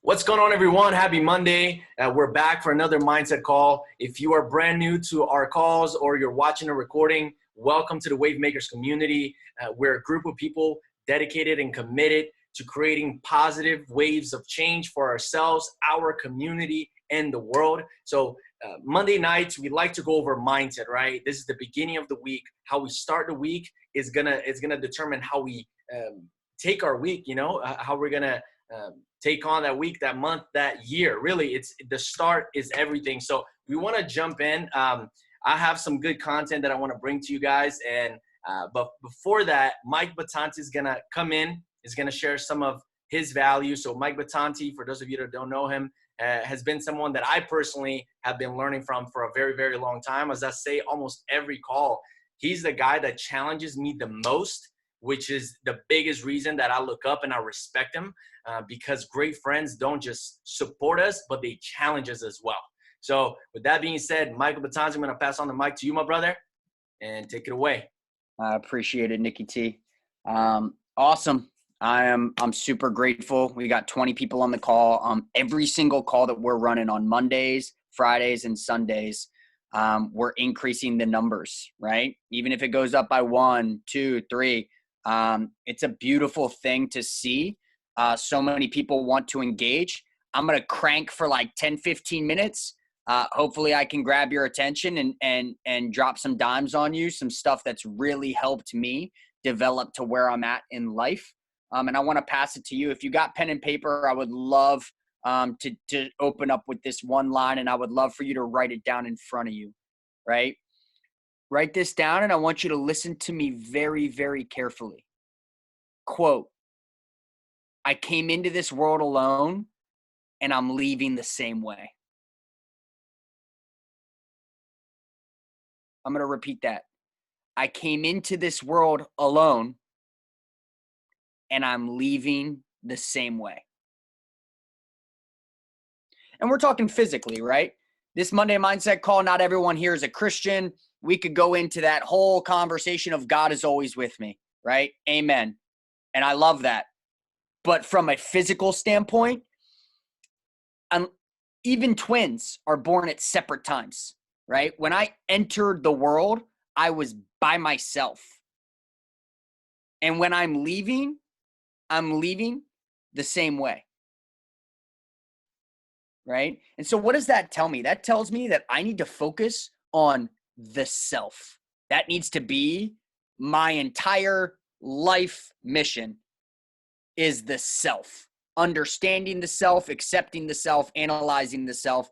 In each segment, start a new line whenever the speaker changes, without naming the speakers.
What's going on, everyone? Happy Monday. We're back for another Mindset Call. If you are brand new to our calls or you're watching a recording, welcome to the Wave Makers community. We're a group of people dedicated and committed to creating positive waves of change for ourselves, our community, and the world. So Monday nights, we like to go over mindset, right? This is the beginning of the week. How we start the week is gonna determine how we take our week, how we're gonna take on that week, that month, that year. Really, it's the start is everything. So we want to jump in. I have some good content that I want to bring to you guys. But before that, Mike Battanti is going to come in, is going to share some of his value. So Mike Battanti, for those of you that don't know him, has been someone that I personally have been learning from for a very, very long time. As I say, almost every call, he's the guy that challenges me the most, which is the biggest reason that I look up and I respect him. Because great friends don't just support us, but they challenge us as well. So with that being said, Michael Battanti, I'm going to pass on the mic to you, my brother, and take it away.
I appreciate it, Nicky T. Awesome. I'm super grateful. We got 20 people on the call. Every single call that we're running on Mondays, Fridays, and Sundays, we're increasing the numbers, right? Even if it goes up by 1, 2, 3, it's a beautiful thing to see. So many people want to engage. I'm going to crank for like 10, 15 minutes. Hopefully I can grab your attention and drop some dimes on you, some stuff that's really helped me develop to where I'm at in life. And I want to pass it to you. If you got pen and paper, I would love to open up with this one line, and I would love for you to write it down in front of you, right? Write this down, and I want you to listen to me very, very carefully. Quote, I came into this world alone, and I'm leaving the same way. I'm going to repeat that. I came into this world alone, and I'm leaving the same way. And we're talking physically, right? This Monday Mindset Call, not everyone here is a Christian. We could go into that whole conversation of God is always with me, right? Amen. And I love that. But from a physical standpoint, even twins are born at separate times, right? When I entered the world, I was by myself. And when I'm leaving the same way, right? And so what does that tell me? That tells me that I need to focus on the self. That needs to be my entire life mission, is the self. Understanding the self, accepting the self, analyzing the self,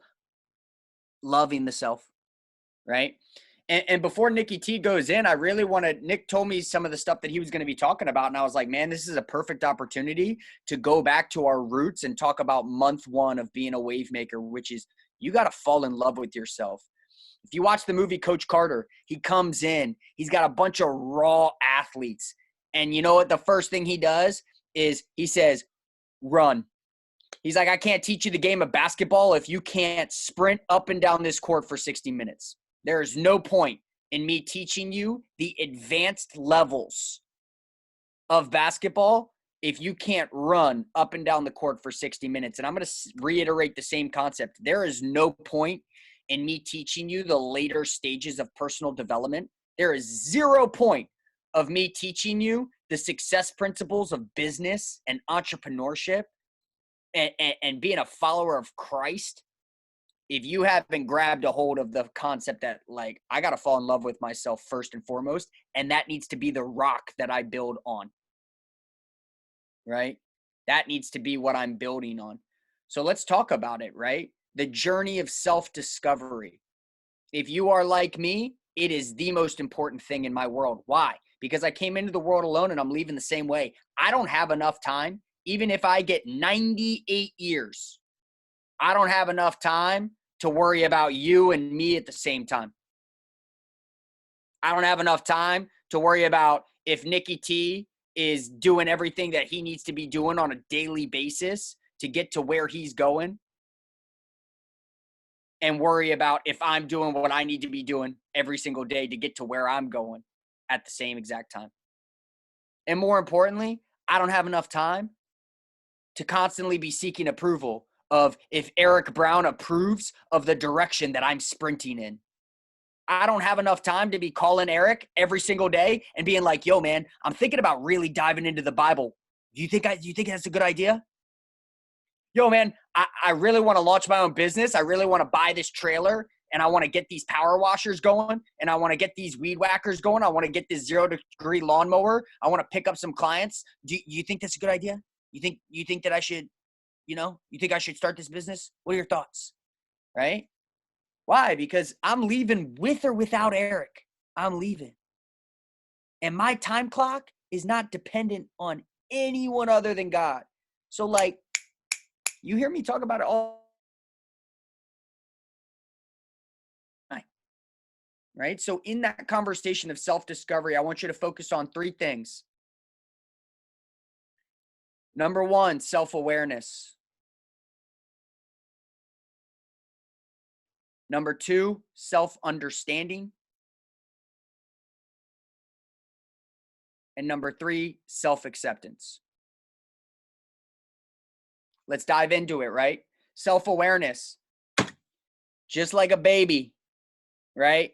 loving the self, right? And before Nicky T goes in, I really wanted, Nick told me some of the stuff that he was going to be talking about. And I was like, man, this is a perfect opportunity to go back to our roots and talk about month 1 of being a wave maker, which is you got to fall in love with yourself. If you watch the movie Coach Carter, he comes in, he's got a bunch of raw athletes. And you know what? The first thing he does is he says, run. He's like, I can't teach you the game of basketball if you can't sprint up and down this court for 60 minutes. There is no point in me teaching you the advanced levels of basketball if you can't run up and down the court for 60 minutes. And I'm going to reiterate the same concept. There is no point in me teaching you the later stages of personal development. There is 0 point of me teaching you the success principles of business and entrepreneurship and being a follower of Christ if you haven't grabbed a hold of the concept that, like, I got to fall in love with myself first and foremost, and that needs to be the rock that I build on, right? That needs to be what I'm building on. So let's talk about it, right? The journey of self-discovery. If you are like me, it is the most important thing in my world. Why? Because I came into the world alone and I'm leaving the same way. I don't have enough time. Even if I get 98 years, I don't have enough time to worry about you and me at the same time. I don't have enough time to worry about if Nicky T is doing everything that he needs to be doing on a daily basis to get to where he's going, and worry about if I'm doing what I need to be doing every single day to get to where I'm going at the same exact time. And more importantly, I don't have enough time to constantly be seeking approval of if Eric Brown approves of the direction that I'm sprinting in. I don't have enough time to be calling Eric every single day and being like, yo, man, I'm thinking about really diving into the Bible. Do you think that's a good idea? Yo, man, I really want to launch my own business. I really want to buy this trailer and I want to get these power washers going and I want to get these weed whackers going. I want to get this 0-degree lawnmower. I want to pick up some clients. Do you think that's a good idea? You think that I should, you think I should start this business? What are your thoughts? Right? Why? Because I'm leaving with or without Eric. I'm leaving. And my time clock is not dependent on anyone other than God. So like, you hear me talk about it all time, right? So in that conversation of self-discovery, I want you to focus on 3 things. Number 1, self-awareness. Number 2, self-understanding. And number 3, self-acceptance. Let's dive into it, right? Self-awareness. Just like a baby, right?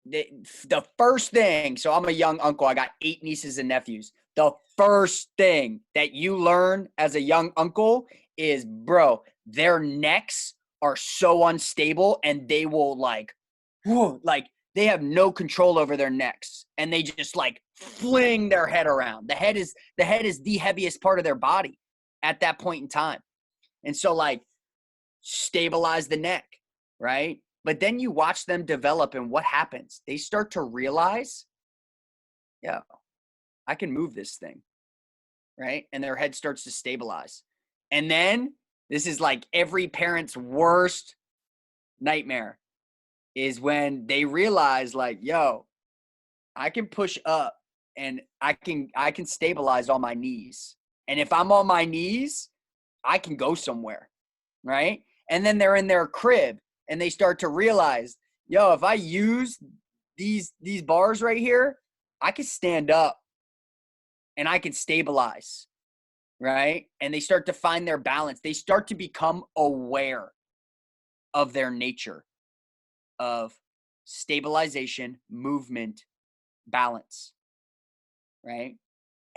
The first thing, so I'm a young uncle. I got 8 nieces and nephews. The first thing that you learn as a young uncle is, bro, their necks are so unstable and they will like they have no control over their necks and they just like fling their head around. The head is the heaviest part of their body at that point in time. And so like stabilize the neck, right? But then you watch them develop and what happens? They start to realize, yeah, I can move this thing, right? And their head starts to stabilize. And then this is like every parent's worst nightmare is when they realize like, yo, I can push up and I can stabilize on my knees. And if I'm on my knees, I can go somewhere, right? And then they're in their crib and they start to realize, yo, if I use these bars right here, I can stand up and I can stabilize, right? And they start to find their balance. They start to become aware of their nature of stabilization, movement, balance, right?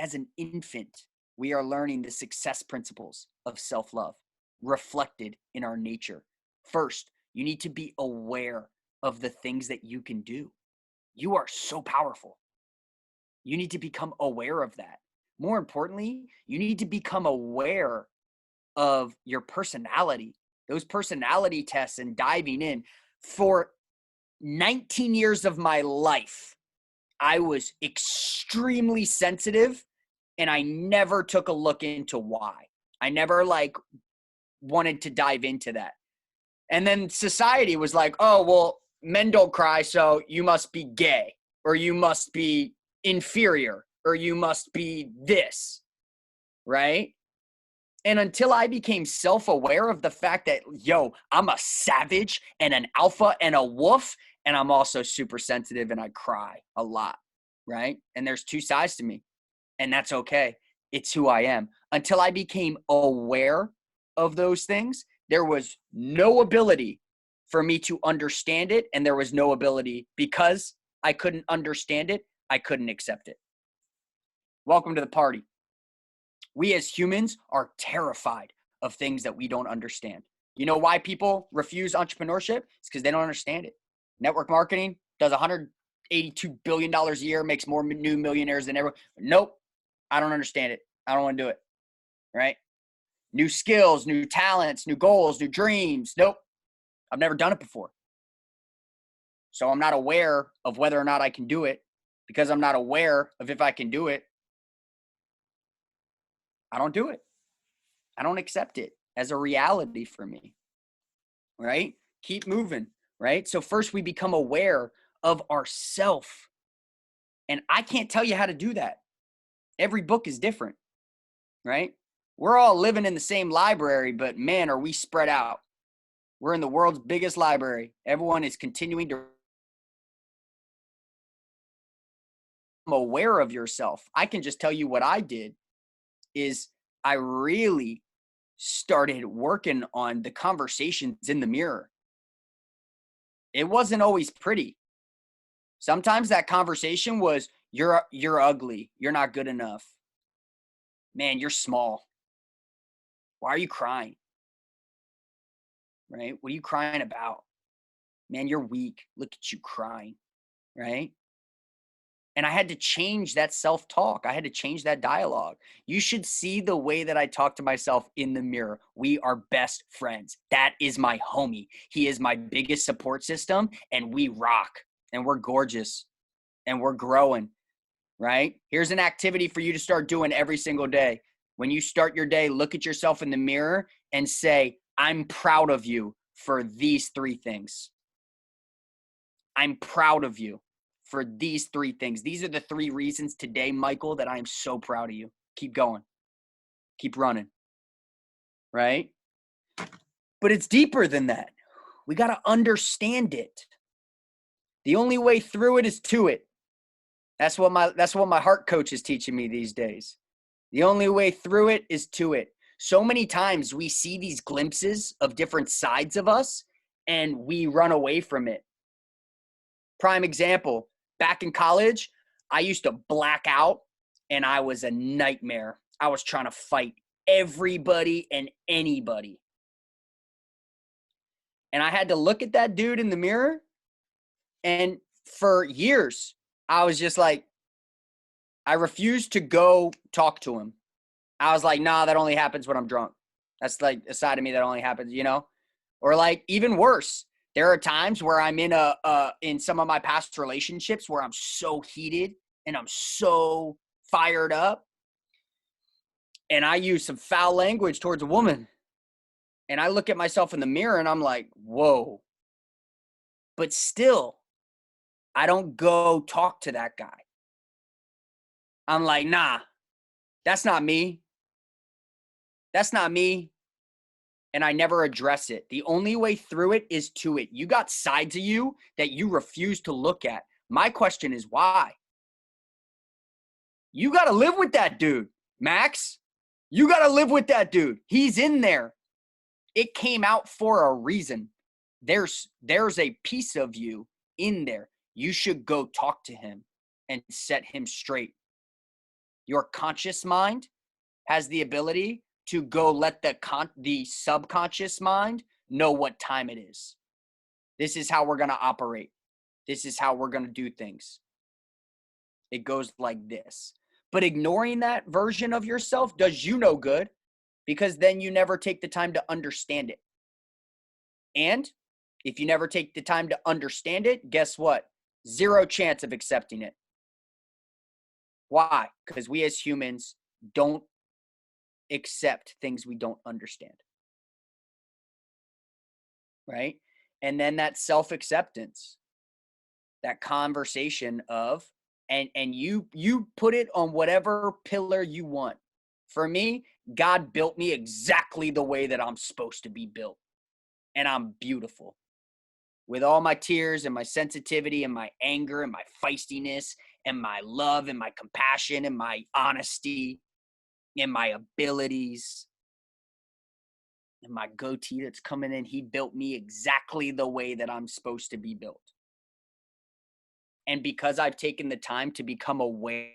As an infant, we are learning the success principles of self-love reflected in our nature. First, you need to be aware of the things that you can do. You are so powerful. You need to become aware of that. More importantly, you need to become aware of your personality, those personality tests and diving in. For 19 years of my life, I was extremely sensitive and I never took a look into why. I never like wanted to dive into that. And then society was like, oh, well, men don't cry, so you must be gay or you must be inferior or you must be this, right? And until I became self-aware of the fact that, yo, I'm a savage and an alpha and a wolf, and I'm also super sensitive and I cry a lot, right? And there's 2 sides to me, and that's okay. It's who I am. Until I became aware of those things, there was no ability for me to understand it, and there was no ability because I couldn't understand it, I couldn't accept it. Welcome to the party. We as humans are terrified of things that we don't understand. You know why people refuse entrepreneurship? It's because they don't understand it. Network marketing does $182 billion a year, makes more new millionaires than ever. Nope, I don't understand it. I don't want to do it, right? New skills, new talents, new goals, new dreams. Nope, I've never done it before. So I'm not aware of whether or not I can do it. Because I'm not aware of if I can do it, I don't do it. I don't accept it as a reality for me, right? Keep moving, right? So first we become aware of ourself. And I can't tell you how to do that. Every book is different, right? We're all living in the same library, but man, are we spread out. We're in the world's biggest library. Everyone is continuing to become aware of yourself. I can just tell you what I did is I really started working on the conversations in the mirror. It wasn't always pretty. Sometimes that conversation was, you're ugly. You're not good enough. Man, you're small. Why are you crying? Right? What are you crying about? Man, you're weak. Look at you crying. Right? And I had to change that self-talk. I had to change that dialogue. You should see the way that I talk to myself in the mirror. We are best friends. That is my homie. He is my biggest support system, and we rock, and we're gorgeous, and we're growing, right? Here's an activity for you to start doing every single day. When you start your day, look at yourself in the mirror and say, I'm proud of you for these 3 things. I'm proud of you for these 3 things. These are the 3 reasons today, Michael, that I am so proud of you. Keep going. Keep running. Right? But it's deeper than that. We got to understand it. The only way through it is to it. That's what my heart coach is teaching me these days. The only way through it is to it. So many times we see these glimpses of different sides of us and we run away from it. Prime example, back in college, I used to black out and I was a nightmare. I was trying to fight everybody and anybody. And I had to look at that dude in the mirror, and for years, I was just like, I refused to go talk to him. I was like, nah, that only happens when I'm drunk. That's like a side of me that only happens, you know? Or like even worse, there are times where I'm in some of my past relationships where I'm so heated and I'm so fired up, and I use some foul language towards a woman. And I look at myself in the mirror and I'm like, whoa. But still, I don't go talk to that guy. I'm like, nah, that's not me. That's not me. And I never address it. The only way through it is to it. You got sides of you that you refuse to look at. My question is why? You got to live with that dude, Max. You got to live with that dude. He's in there. It came out for a reason. There's a piece of you in there. You should go talk to him and set him straight. Your conscious mind has the ability to go let the subconscious mind know what time it is. This is how we're going to operate. This is how we're going to do things. It goes like this. But ignoring that version of yourself does you no good, because then you never take the time to understand it. And if you never take the time to understand it, guess what? 0 chance of accepting it. Why? Because we as humans don't accept things we don't understand. Right? And then that self-acceptance, that conversation of, and you put it on whatever pillar you want. For me, God built me exactly the way that I'm supposed to be built. And I'm beautiful. With all my tears and my sensitivity and my anger and my feistiness and my love and my compassion and my honesty and my abilities and my goatee that's coming in, he built me exactly the way that I'm supposed to be built. And because I've taken the time to become aware,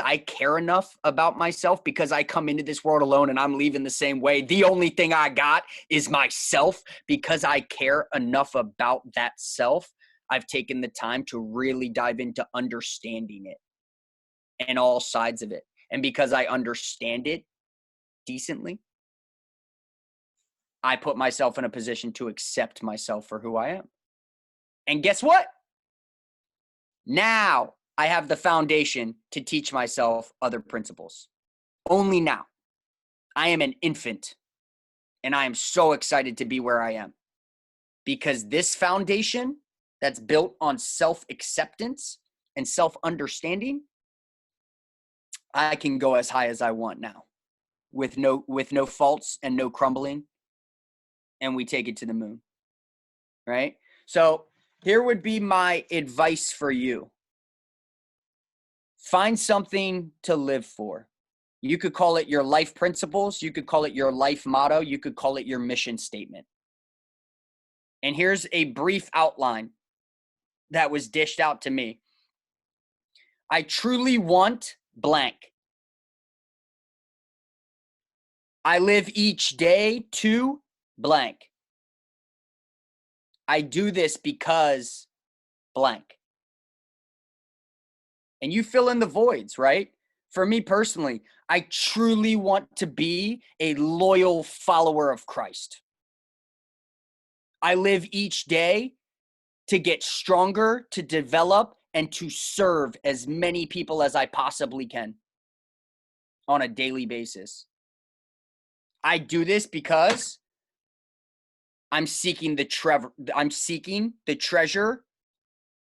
I care enough about myself, because I come into this world alone and I'm leaving the same way. The only thing I got is myself. Because I care enough about that self, I've taken the time to really dive into understanding it and all sides of it. And because I understand it decently, I put myself in a position to accept myself for who I am. And guess what? Now I have the foundation to teach myself other principles. Only now. I am an infant, and I am so excited to be where I am, because this foundation that's built on self-acceptance and self-understanding, I can go as high as I want now with no faults and no crumbling, and we take it to the moon, right? So here would be my advice for you. Find something to live for. You could call it your life principles. You could call it your life motto. You could call it your mission statement. And here's a brief outline that was dished out to me. I truly want blank. I live each day to blank. I do this because blank. And you fill in the voids, right? For me personally, I truly want to be a loyal follower of Christ. I live each day to get stronger, to develop, and to serve as many people as I possibly can on a daily basis. I do this because I'm seeking the treasure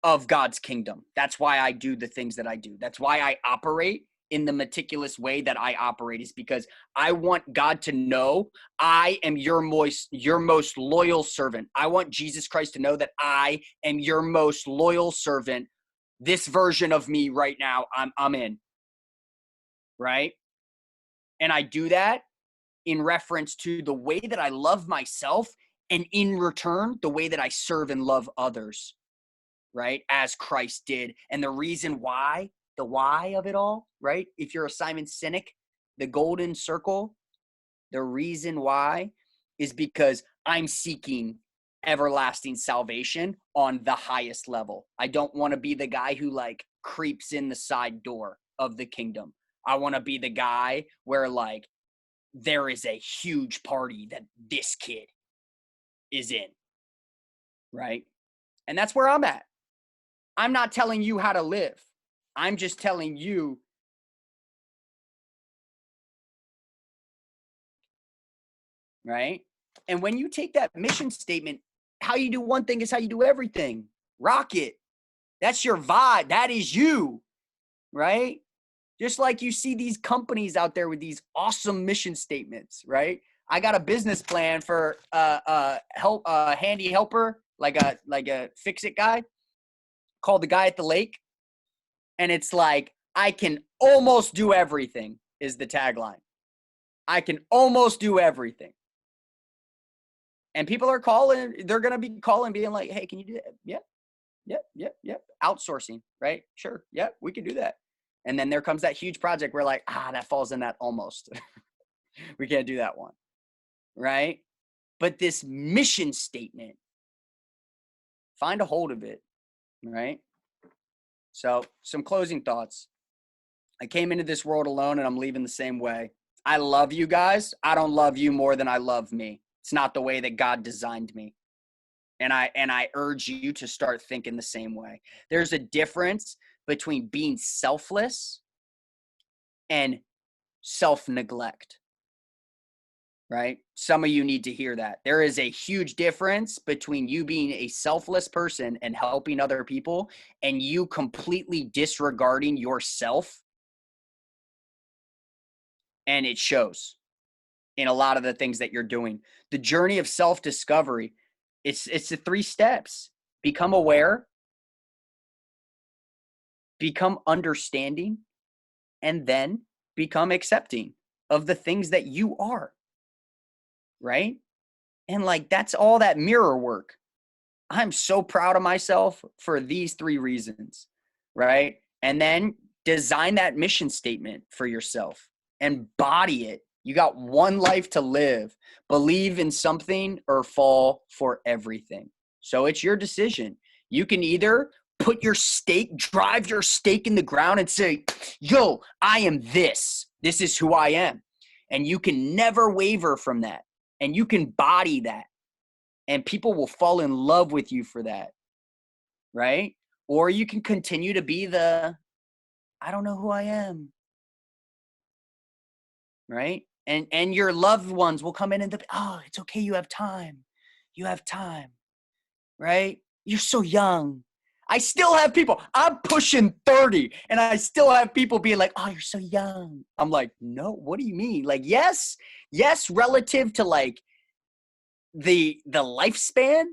of God's kingdom. That's why I do the things that I do. That's why I operate in the meticulous way that I operate, is because I want God to know I am your most loyal servant. I want Jesus Christ to know that I am your most loyal servant. This version of me right now, I'm in. Right? And I do that in reference to the way that I love myself, and in return, the way that I serve and love others, right? As Christ did. And the reason why, the why of it all, right? If you're a Simon Sinek, the golden circle, the reason why is because I'm seeking everlasting salvation on the highest level. I don't want to be the guy who like creeps in the side door of the kingdom. I want to be the guy where like there is a huge party that this kid is in, right? And that's where I'm at. I'm not telling you how to live. I'm just telling you right? And when you take that mission statement, how you do one thing is how you do everything. Rock it. That's your vibe. That is you, right? Just like you see these companies out there with these awesome mission statements, right? I got a business plan for handy helper, like a fix-it guy, called The Guy at the Lake. And it's like, I can almost do everything is the tagline. I can almost do everything. And people are calling, they're going to be calling, being like, hey, can you do that? Yep. Outsourcing, right? Sure. Yep, we can do that. And then there comes that huge project where like, that falls in that almost. We can't do that one, right? But this mission statement, find a hold of it, right? So some closing thoughts. I came into this world alone and I'm leaving the same way. I love you guys. I don't love you more than I love me. It's not the way that God designed me. And I urge you to start thinking the same way. There's a difference between being selfless and self-neglect, right? Some of you need to hear that. There is a huge difference between you being a selfless person and helping other people and you completely disregarding yourself. And it shows in a lot of the things that you're doing. The journey of self-discovery, it's the 3 steps. Become aware, become understanding, and then become accepting of the things that you are, right? And like, that's all that mirror work. I'm so proud of myself for these 3 reasons, right? And then design that mission statement for yourself, embody it. You got one life to live. Believe in something or fall for everything. So it's your decision. You can either drive your stake in the ground and say, yo, I am this. This is who I am. And you can never waver from that. And you can body that. And people will fall in love with you for that. Right? Or you can continue to be I don't know who I am. Right? And your loved ones will come in and it's okay. You have time. You have time. Right? You're so young. I still have people. I'm pushing 30 and I still have people being like, oh, you're so young. I'm like, no, what do you mean? Like, yes, relative to like the lifespan,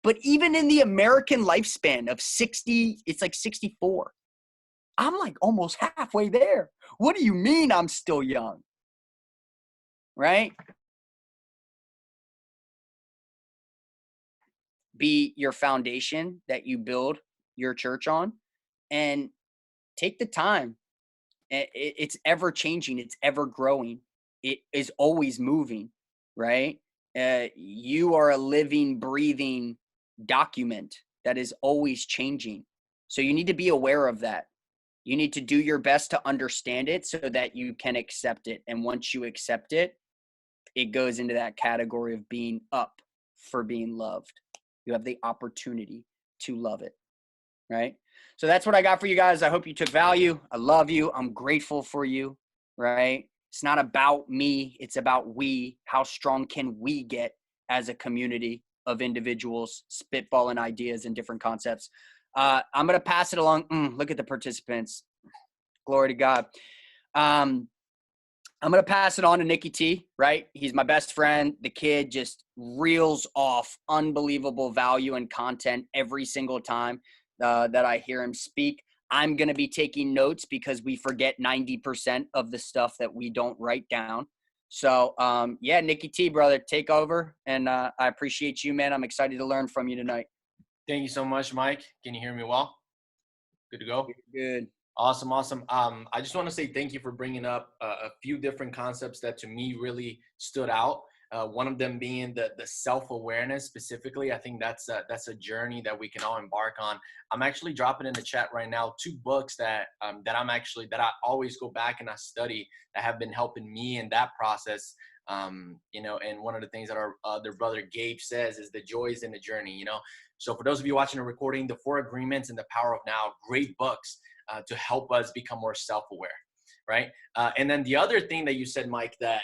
but even in the American lifespan of 60, it's like 64. I'm like almost halfway there. What do you mean I'm still young? Right? Be your foundation that you build your church on, and take the time. It's ever changing, it's ever growing, it is always moving, right? You are a living, breathing document that is always changing. So you need to be aware of that. You need to do your best to understand it so that you can accept it. And once you accept it, it goes into that category of being up for being loved. You have the opportunity to love it, right? So that's what I got for you guys. I hope you took value. I love you. I'm grateful for you, right? It's not about me. It's about we. How strong can we get as a community of individuals spitballing ideas and different concepts? I'm going to pass it along. Look at the participants. Glory to God. I'm going to pass it on to Nicky T, right? He's my best friend. The kid just reels off unbelievable value and content every single time that I hear him speak. I'm going to be taking notes because we forget 90% of the stuff that we don't write down. So, yeah, Nicky T, brother, take over. And I appreciate you, man. I'm excited to learn from you tonight.
Thank you so much, Mike. Can you hear me well? Good to go?
Good.
Awesome, awesome. I just want to say thank you for bringing up a few different concepts that to me really stood out. One of them being the self-awareness specifically. I think that's a journey that we can all embark on. I'm actually dropping in the chat right now 2 books that I always go back and I study that have been helping me in that process. You know, and one of the things that our other brother Gabe says is the joy is in the journey, you know. So for those of you watching the recording, The 4 Agreements and The Power of Now, great books to help us become more self-aware, right? And then the other thing that you said, Mike, that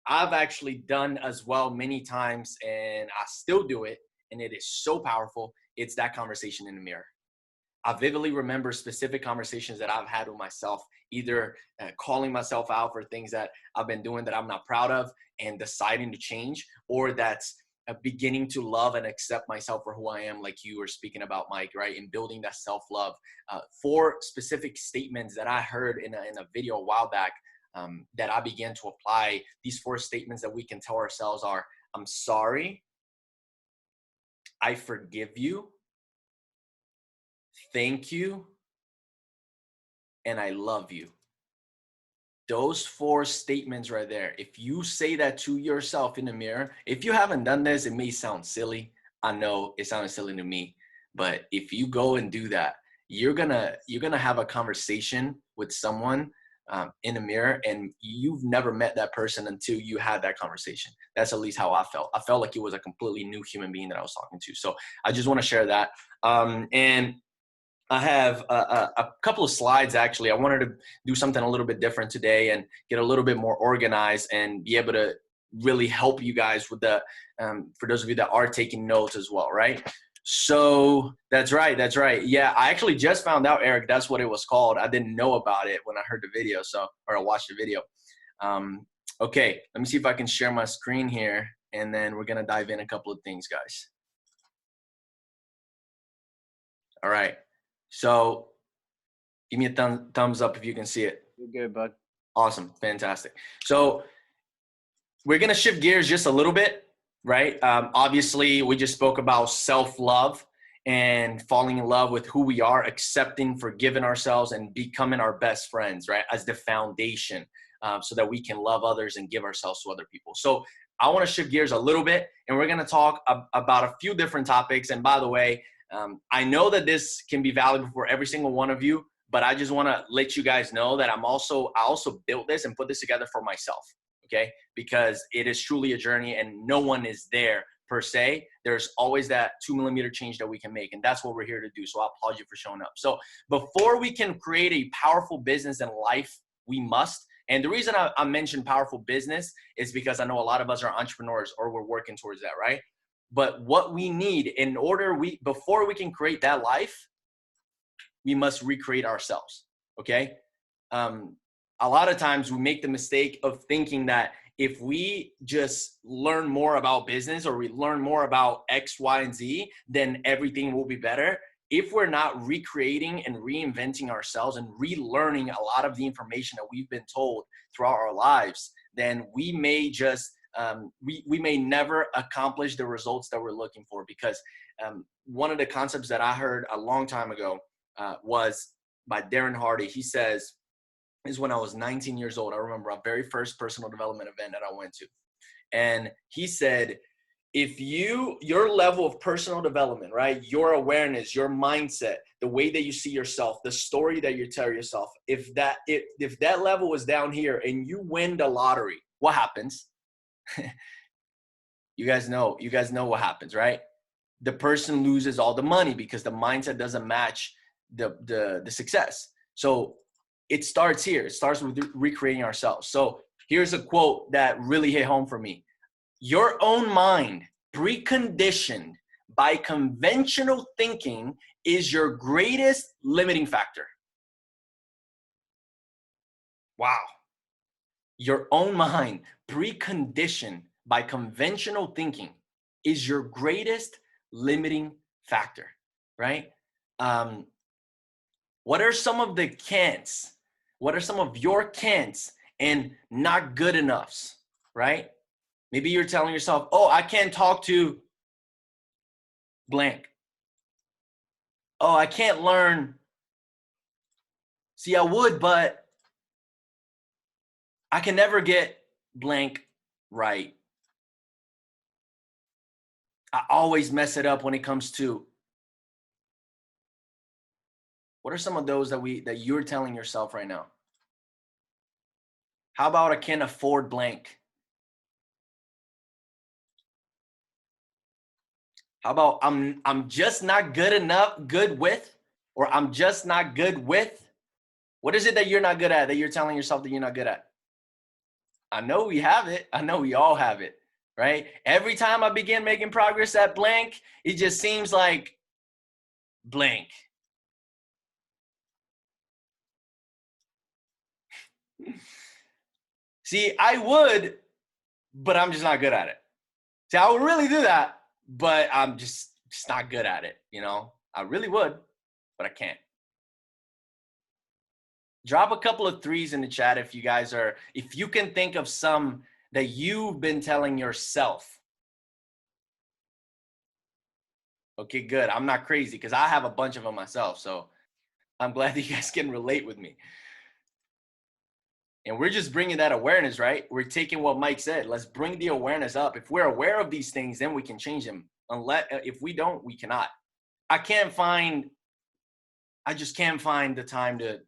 I've actually done as well many times, and I still do it, and it is so powerful. It's that conversation in the mirror. I vividly remember specific conversations that I've had with myself, either calling myself out for things that I've been doing that I'm not proud of and deciding to change, or that's beginning to love and accept myself for who I am, like you were speaking about, Mike, right? And building that self-love. 4 specific statements that I heard in a video a while back that I began to apply. These 4 statements that we can tell ourselves are, I'm sorry, I forgive you, thank you, and I love you. Those 4 statements right there, if you say that to yourself in the mirror, if you haven't done this, it may sound silly. I know it sounded silly to me, but if you go and do that, you're gonna have a conversation with someone in the mirror, and you've never met that person until you had that conversation. That's at least how I felt. I felt like it was a completely new human being that I was talking to. So I just want to share that. And I have a couple of slides, actually. I wanted to do something a little bit different today and get a little bit more organized and be able to really help you guys with the, for those of you that are taking notes as well, right? So that's right. That's right. Yeah, I actually just found out, Eric, that's what it was called. I didn't know about it when I heard the video, or I watched the video. Okay, let me see if I can share my screen here, and then we're going to dive in a couple of things, guys. All right. So give me a thumbs up if you can see it.
You're good, bud.
Awesome. Fantastic. So we're going to shift gears just a little bit, right? Obviously, we just spoke about self-love and falling in love with who we are, accepting, forgiving ourselves, and becoming our best friends, right? As the foundation so that we can love others and give ourselves to other people. So I want to shift gears a little bit, and we're going to talk about a few different topics. And by the way, I know that this can be valuable for every single one of you, but I just want to let you guys know that I also built this and put this together for myself, okay? Because it is truly a journey, and no one is there per se. There's always that 2mm change that we can make, and that's what we're here to do. So I applaud you for showing up. So before we can create a powerful business and life, we must. And the reason I mentioned powerful business is because I know a lot of us are entrepreneurs, or we're working towards that, right? But what we need before we can create that life, we must recreate ourselves, okay? A lot of times we make the mistake of thinking that if we just learn more about business, or we learn more about X, Y, and Z, then everything will be better. if we're not recreating and reinventing ourselves and relearning a lot of the information that we've been told throughout our lives, then we may just we may never accomplish the results that we're looking for. Because one of the concepts that I heard a long time ago was by Darren Hardy. He says, this is when I was 19 years old. I remember our very first personal development event that I went to. And he said, if your level of personal development, right, your awareness, your mindset, the way that you see yourself, the story that you tell yourself, if that level is down here and you win the lottery, what happens? You guys know what happens, right? The person loses all the money because the mindset doesn't match the success. So it starts here. It starts with recreating ourselves. So here's a quote that really hit home for me. Your own mind, preconditioned by conventional thinking, is your greatest limiting factor. Wow. Your own mind, preconditioned by conventional thinking, is your greatest limiting factor, right? What are some of the can'ts? What are some of your can'ts and not good enoughs, right? Maybe you're telling yourself, oh, I can't talk to blank. Oh, I can't learn. See, I would, but I can never get blank right. I always mess it up when it comes to. What are some of those that you're telling yourself right now? How about I can't afford blank? How about I'm just not good with, or I'm just not good with? What is it that you're not good at, that you're telling yourself that you're not good at? I know we have it. I know we all have it, right? Every time I begin making progress at blank, it just seems like blank. See, I would, but I'm just not good at it. See, I would really do that, but I'm just not good at it, you know? I really would, but I can't. Drop a couple of threes in the chat if you can think of some that you've been telling yourself. Okay, good. I'm not crazy because I have a bunch of them myself. So I'm glad that you guys can relate with me. And we're just bringing that awareness, right? We're taking what Mike said. Let's bring the awareness up. If we're aware of these things, then we can change them. If we don't, we cannot. I just can't find the time to.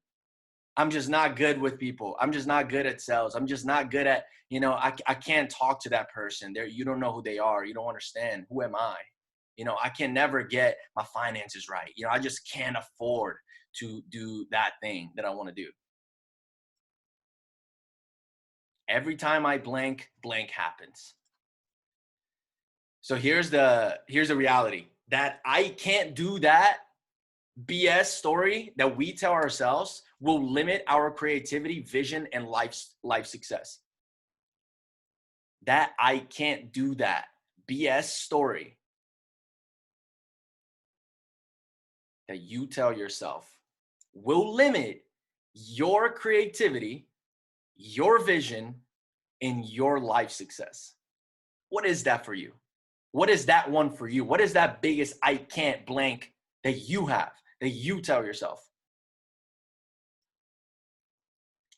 I'm just not good with people. I'm just not good at sales. I'm just not good at, I can't talk to that person. You don't know who they are. You don't understand. Who am I? I can never get my finances right. I just can't afford to do that thing that I want to do. Every time I blank happens. So here's the reality that I can't do that BS story that we tell ourselves will limit our creativity, vision, and life success. That I can't do that BS story that you tell yourself will limit your creativity, your vision, and your life success. What is that for you? What is that one for you? What is that biggest I can't blank that you have, that you tell yourself?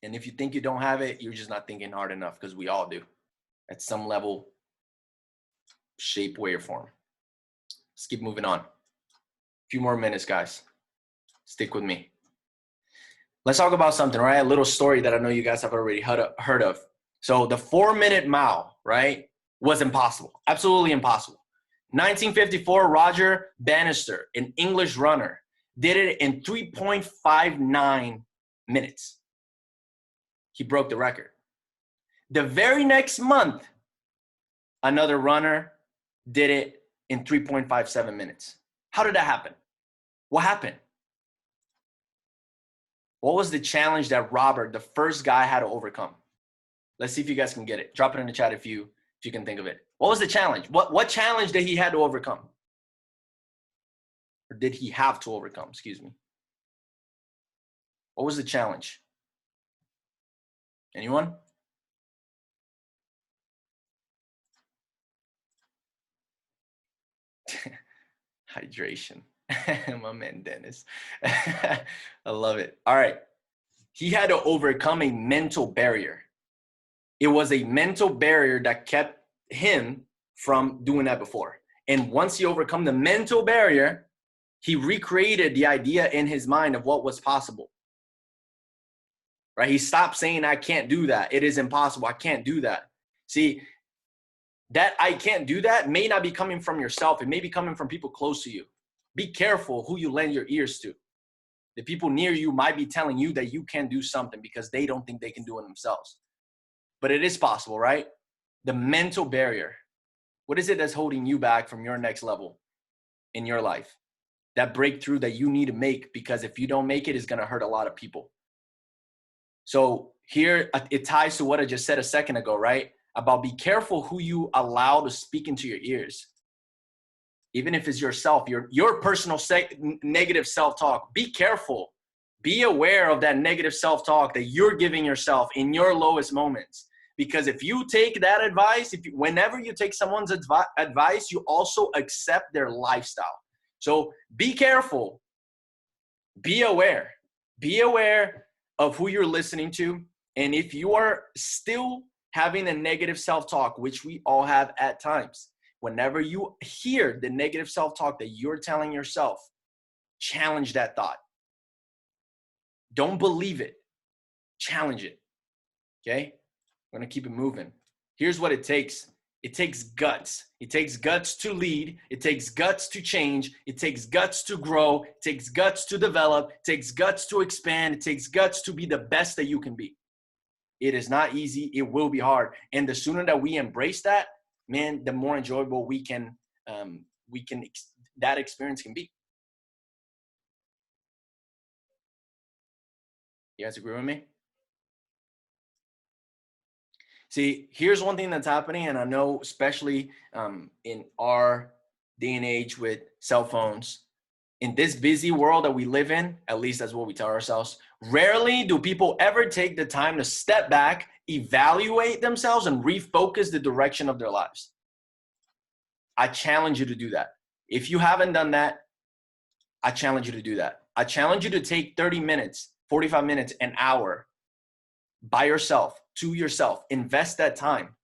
And if you think you don't have it, you're just not thinking hard enough, because we all do at some level, shape, way, or form. Let's keep moving on. A few more minutes, guys. Stick with me. Let's talk about something, right? A little story that I know you guys have already heard of. So the 4-minute mile, right, was impossible. Absolutely impossible. 1954, Roger Bannister, an English runner, did it in 3.59 minutes. He broke the record. The very next month, another runner did it in 3.57 minutes. How did that happen? What happened? What was the challenge that Robert, the first guy, had to overcome? Let's see if you guys can get it. Drop it in the chat if you can think of it. What was the challenge? What challenge did he had to overcome? Or did he have to overcome? Excuse me. What was the challenge? Anyone? Hydration. My man, Dennis. I love it. All right. He had to overcome a mental barrier. It was a mental barrier that kept him from doing that before. And once he overcome the mental barrier, he recreated the idea in his mind of what was possible. Right? He stopped saying, I can't do that. It is impossible. I can't do that. See, that I can't do that may not be coming from yourself. It may be coming from people close to you. Be careful who you lend your ears to. The people near you might be telling you that you can't do something because they don't think they can do it themselves. But it is possible, right? The mental barrier. What is it that's holding you back from your next level in your life? That breakthrough that you need to make, because if you don't make it, it's going to hurt a lot of people. So here it ties to what I just said a second ago, right? About be careful who you allow to speak into your ears. Even if it's yourself, your personal negative self-talk, be careful. Be aware of that negative self-talk that you're giving yourself in your lowest moments. Because if you take that advice, whenever you take someone's advice, you also accept their lifestyle. So be careful. Be aware. Be aware of who you're listening to. And if you are still having a negative self-talk, which we all have at times, whenever you hear the negative self-talk that you're telling yourself, challenge that thought. Don't believe it. Challenge it. Okay? I'm going to keep it moving. Here's what it takes. It takes guts. It takes guts to lead. It takes guts to change. It takes guts to grow. It takes guts to develop. It takes guts to expand. It takes guts to be the best that you can be. It is not easy. It will be hard. And the sooner that we embrace that, man, the more enjoyable that experience can be. You guys agree with me? See, here's one thing that's happening, and I know especially in our day and age with cell phones, in this busy world that we live in, at least that's what we tell ourselves, rarely do people ever take the time to step back, evaluate themselves, and refocus the direction of their lives. I challenge you to do that. If you haven't done that, I challenge you to do that. I challenge you to take 30 minutes, 45 minutes, an hour by yourself, to yourself. Invest that time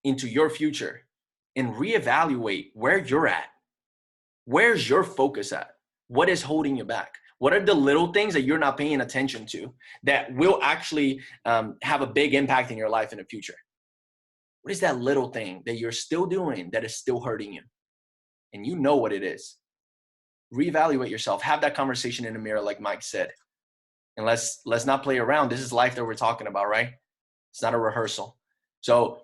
into your future and reevaluate where you're at. Where's your focus at? What is holding you back? What are the little things that you're not paying attention to that will actually have a big impact in your life in the future? What is that little thing that you're still doing that is still hurting you? And you know what it is. Reevaluate yourself. Have that conversation in the mirror, like Mike said. And let's not play around. This is life that we're talking about, right? It's not a rehearsal. So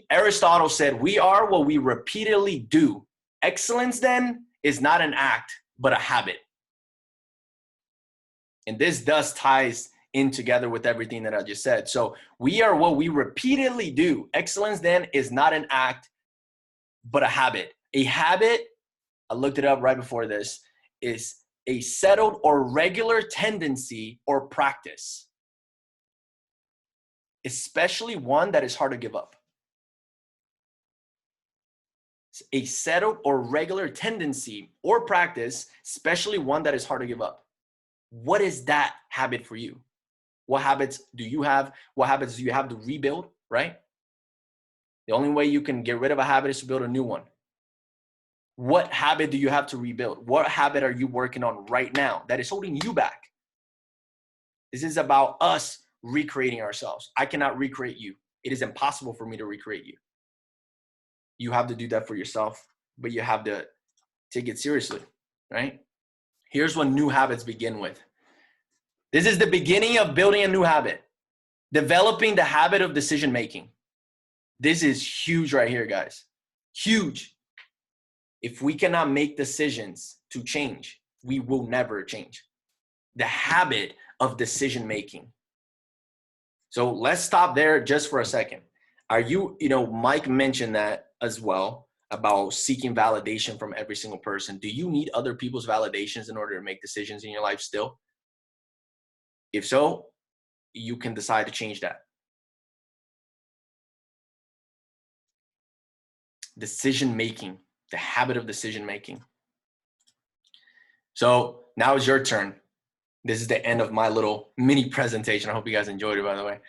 Aristotle said, we are what we repeatedly do. Excellence then is not an act, but a habit. And this thus ties in together with everything that I just said. So we are what we repeatedly do. Excellence then is not an act, but a habit. A habit, I looked it up right before this, is a settled or regular tendency or practice, especially one that is hard to give up. A settled or regular tendency or practice, especially one that is hard to give up. What is that habit for you? What habits do you have? What habits do you have to rebuild, right? The only way you can get rid of a habit is to build a new one. What habit do you have to rebuild? What habit are you working on right now that is holding you back? This is about us recreating ourselves. I cannot recreate you. It is impossible for me to recreate you. You have to do that for yourself, but you have to take it seriously, right? Here's what new habits begin with. This is the beginning of building a new habit. Developing the habit of decision making. This is huge right here, guys. Huge. If we cannot make decisions to change, we will never change. The habit of decision making. So let's stop there just for a second. Mike mentioned that as well. about seeking validation from every single person. Do you need other people's validations in order to make decisions in your life still? If so, you can decide to change that. Decision making, the habit of decision making. So now it's your turn. This is the end of my little mini presentation. I hope you guys enjoyed it, by the way.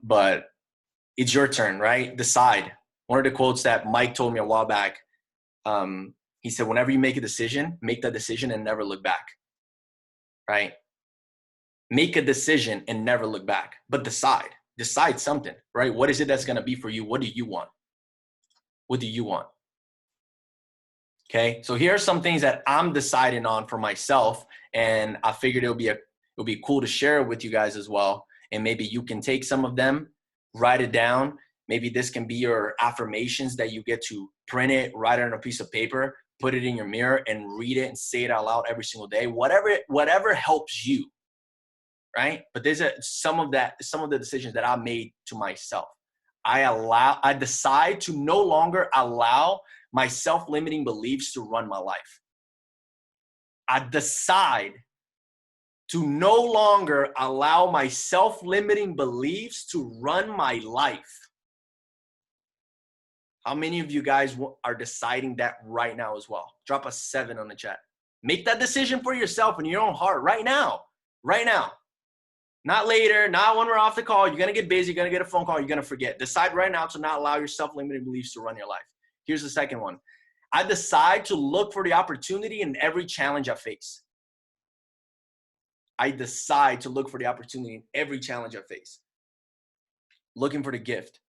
But it's your turn, right? Decide. One of the quotes that Mike told me a while back, he said, whenever you make a decision, make that decision and never look back, right? Make a decision and never look back, but decide something, right? What is it that's going to be for you? What do you want? What do you want? Okay. So here are some things that I'm deciding on for myself. And I figured it'll be cool to share it with you guys as well. And maybe you can take some of them, write it down. Maybe this can be your affirmations that you get to print it, write it on a piece of paper, put it in your mirror and read it and say it out loud every single day. Whatever helps you, right? But there's some of the decisions that I made to myself. I decide to no longer allow my self-limiting beliefs to run my life. I decide to no longer allow my self-limiting beliefs to run my life. How many of you guys are deciding that right now as well? Drop a 7 on the chat. Make that decision for yourself in your own heart right now. Right now. Not later, not when we're off the call. You're going to get busy. You're going to get a phone call. You're going to forget. Decide right now to not allow your self-limiting beliefs to run your life. Here's the second one. I decide to look for the opportunity in every challenge I face. I decide to look for the opportunity in every challenge I face. Looking for the gift.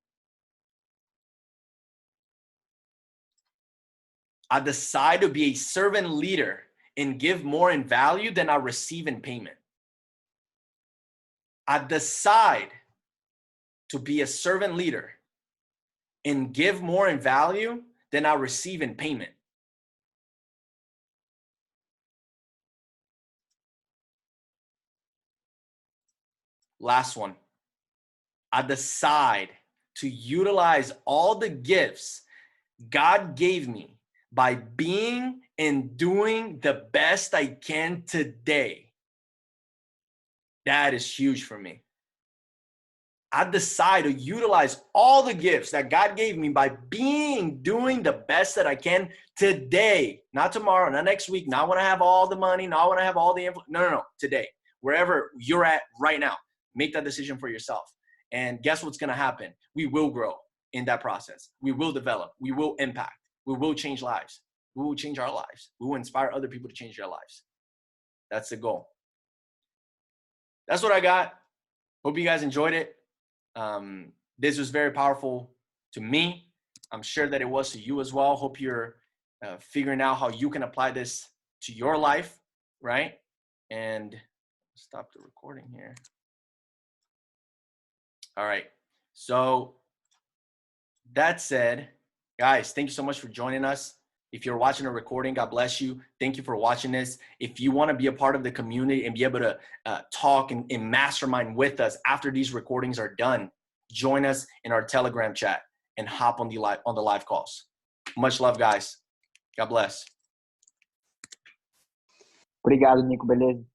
I decide to be a servant leader and give more in value than I receive in payment. I decide to be a servant leader and give more in value than I receive in payment. Last one. I decide to utilize all the gifts God gave me by being and doing the best I can today. That is huge for me. I decide to utilize all the gifts that God gave me by doing the best that I can today, not tomorrow, not next week, not when I have all the money, not when I have all the influence. No, today, wherever you're at right now, make that decision for yourself. And guess what's going to happen? We will grow in that process. We will develop. We will impact. We will change lives. We will change our lives. We will inspire other people to change their lives. That's the goal. That's what I got. Hope you guys enjoyed it. This was very powerful to me. I'm sure that it was to you as well. Hope you're figuring out how you can apply this to your life, right? And stop the recording here. All right. So that said, guys, thank you so much for joining us. If you're watching a recording, God bless you. Thank you for watching this. If you want to be a part of the community and be able to talk and mastermind with us after these recordings are done, join us in our Telegram chat and hop on the live calls. Much love, guys. God bless.
Obrigado, Nico. Beleza?